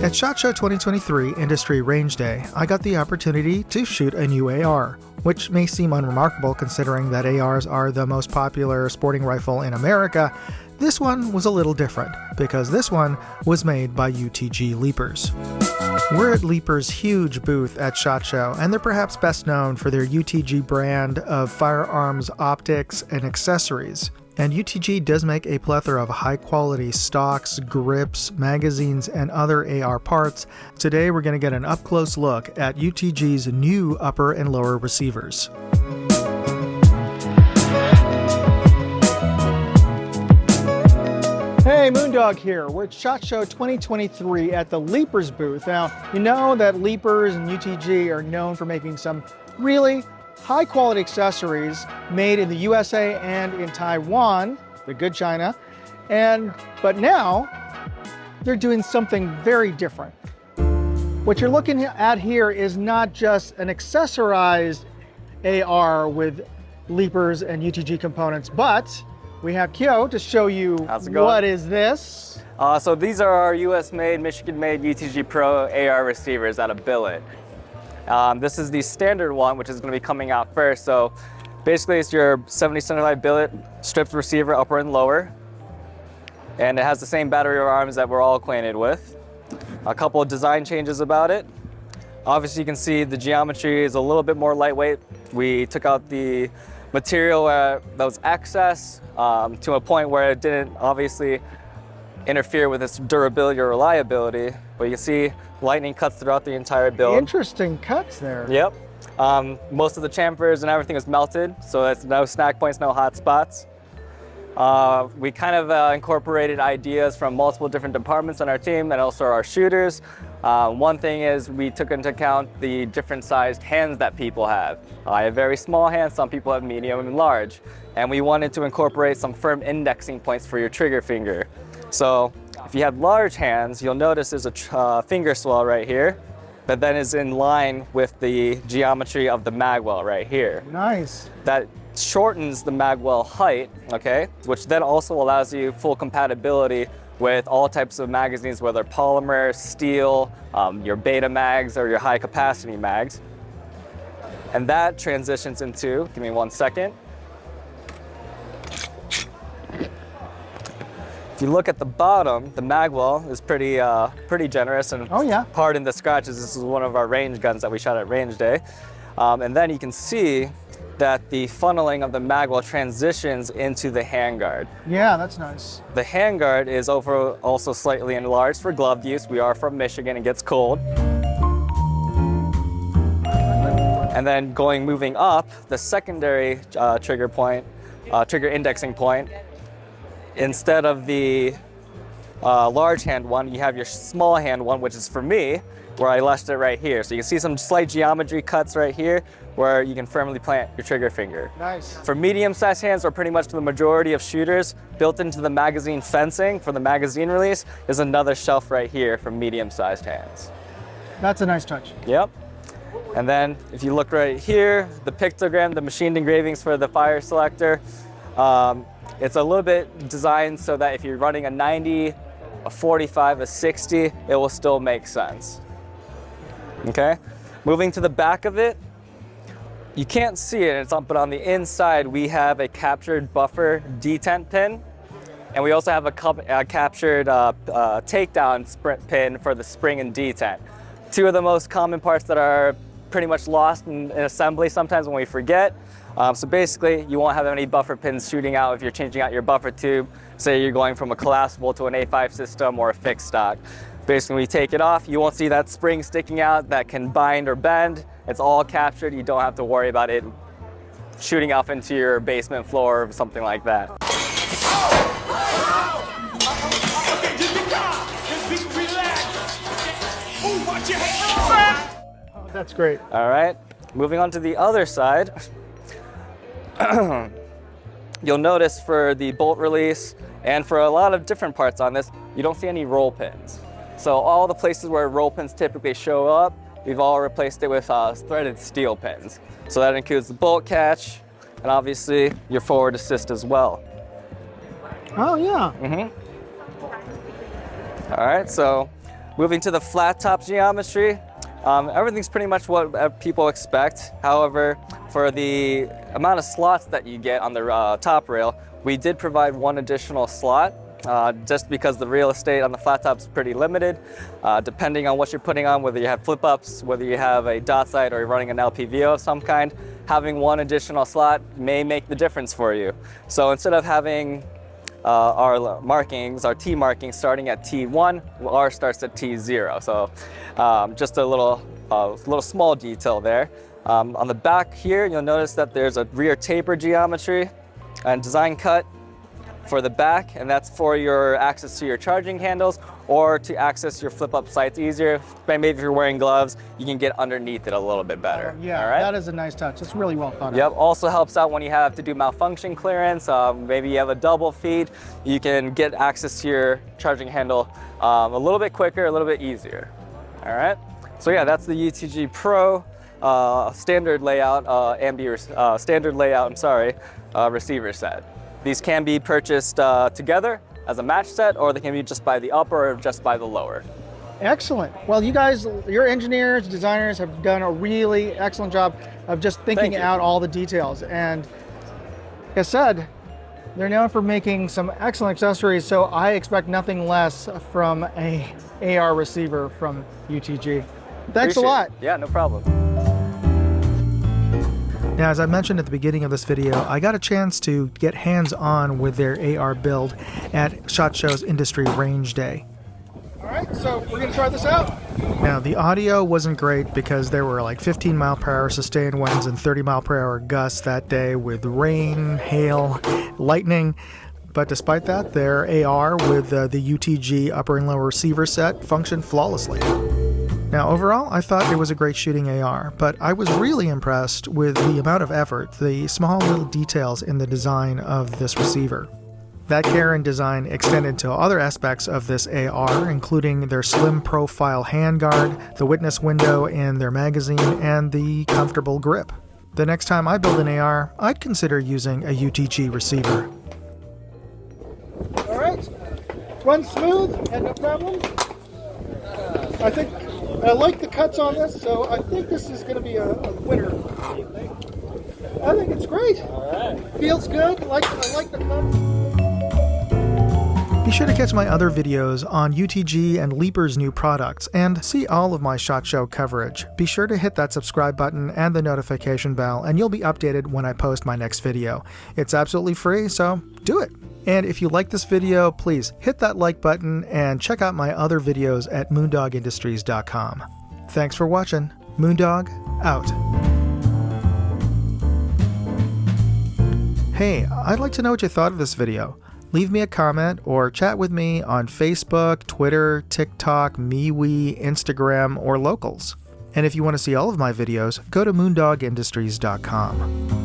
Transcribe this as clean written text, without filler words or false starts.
At SHOT Show 2023 Industry Range Day, I got the opportunity to shoot a new AR, which may seem unremarkable considering that ARs are the most popular sporting rifle in America. This one was a little different, because this one was made by UTG Leapers. We're at Leapers' huge booth at SHOT Show, and they're perhaps best known for their UTG brand of firearms, optics, and accessories. And UTG does make a plethora of high-quality stocks, grips, magazines, and other AR parts. Today we're going to get an up-close look at UTG's new upper and lower receivers. Hey, Moondog here. We're at SHOT Show 2023 at the Leapers booth. Now, you know that Leapers and UTG are known for making some really high-quality accessories made in the USA and in Taiwan, the good China, but now they're doing something very different. What you're looking at here is not just an accessorized AR with Leapers and UTG components, but we have Kyo to show you what is this. So these are our US-made, Michigan-made UTG Pro AR receivers out of billet. This is the standard one, which is going to be coming out first. So basically it's your 70-75 billet stripped receiver, upper and lower. And it has the same battery arms that we're all acquainted with. A couple of design changes about it. Obviously you can see the geometry is a little bit more lightweight. We took out the material that was excess to a point where it didn't obviously interfere with its durability or reliability, but you can see lightning cuts throughout the entire build. Interesting cuts there. Yep. Most of the chamfers and everything is melted, so there's no snag points, no hot spots. We kind of incorporated ideas from multiple different departments on our team and also our shooters. One thing is we took into account the different sized hands that people have. I have very small hands, some people have medium and large. And we wanted to incorporate some firm indexing points for your trigger finger. So if you have large hands, you'll notice there's a finger swell right here that then is in line with the geometry of the magwell right here. Nice. That shortens the magwell height, okay, which then also allows you full compatibility with all types of magazines, whether polymer, steel, your beta mags, or your high capacity mags. And that transitions into, give me 1 second. If you look at the bottom, the magwell is pretty generous, and pardon the scratches, this is one of our range guns that we shot at range day. And then you can see that the funneling of the magwell transitions into the handguard. Yeah, that's nice. The handguard is also slightly enlarged for glove use. We are from Michigan, it gets cold. And then moving up, the secondary trigger indexing point, instead of the large hand one, you have your small hand one, which is for me, where I lashed it right here. So you can see some slight geometry cuts right here where you can firmly plant your trigger finger. Nice. For medium-sized hands, or pretty much the majority of shooters, built into the magazine fencing for the magazine release is another shelf right here for medium-sized hands. That's a nice touch. Yep. And then if you look right here, the pictogram, the machined engravings for the fire selector, it's a little bit designed so that if you're running a 90, a 45, a 60, it will still make sense. Okay, moving to the back of it, you can't see it, but on the inside we have a captured buffer detent pin, and we also have a captured takedown pin for the spring and detent. Two of the most common parts that are pretty much lost in assembly sometimes when we forget. So basically, you won't have any buffer pins shooting out if you're changing out your buffer tube. Say you're going from a collapsible to an A5 system or a fixed stock. Basically, when you take it off, you won't see that spring sticking out that can bind or bend. It's all captured. You don't have to worry about it shooting off into your basement floor or something like that. Oh, that's great. All right, moving on to the other side. You'll notice for the bolt release and for a lot of different parts on this, you don't see any roll pins. So all the places where roll pins typically show up, we've all replaced it with threaded steel pins. So that includes the bolt catch and obviously your forward assist as well. Oh yeah. All right, so Moving to the flat top geometry, everything's pretty much what people expect. However, for the amount of slots that you get on the top rail, we did provide one additional slot, just because the real estate on the flat top is pretty limited. Depending on what you're putting on, whether you have flip-ups, whether you have a dot sight or you're running an LPVO of some kind, having one additional slot may make the difference for you. So instead of having our markings, our T markings starting at T1, ours starts at T0. So just a little small detail there. On the back here, you'll notice that there's a rear taper geometry and design cut for the back, and that's for your access to your charging handles or to access your flip-up sights easier. Maybe if you're wearing gloves, you can get underneath it a little bit better. Yeah, all right? That is a nice touch. It's really well thought out. Yep, also helps out when you have to do malfunction clearance. Maybe you have a double feed, you can get access to your charging handle a little bit quicker, a little bit easier. All right, so yeah, that's the UTG Pro standard layout, receiver set. These can be purchased together as a match set, or they can be just by the upper or just by the lower. Excellent. Well, you guys, your engineers, designers have done a really excellent job of just thinking out all the details. And like I said, they're known for making some excellent accessories, so I expect nothing less from a AR receiver from UTG. Thanks a lot. Yeah, no problem. Now, as I mentioned at the beginning of this video, I got a chance to get hands-on with their AR build at SHOT Show's Industry Range Day. All right, so we're going to try this out. Now, the audio wasn't great because there were like 15 mile per hour sustained winds and 30 mile per hour gusts that day with rain, hail, lightning. But despite that, their AR with the UTG upper and lower receiver set functioned flawlessly. Now, overall, I thought it was a great shooting AR, but I was really impressed with the amount of effort, the small little details in the design of this receiver. That care and design extended to other aspects of this AR, including their slim profile handguard, the witness window in their magazine, and the comfortable grip. The next time I build an AR, I'd consider using a UTG receiver. All right, runs smooth and no problem. I like the cuts on this, so I think this is going to be a winner. I think it's great. All right. Feels good. I like the cuts. Be sure to catch my other videos on UTG and Leaper's new products and see all of my SHOT Show coverage. Be sure to hit that subscribe button and the notification bell, and you'll be updated when I post my next video. It's absolutely free, so do it. And if you like this video, please hit that like button and check out my other videos at moondogindustries.com. Thanks for watching. Moondog, out. Hey, I'd like to know what you thought of this video. Leave me a comment or chat with me on Facebook, Twitter, TikTok, MeWe, Instagram, or Locals. And if you want to see all of my videos, go to moondogindustries.com.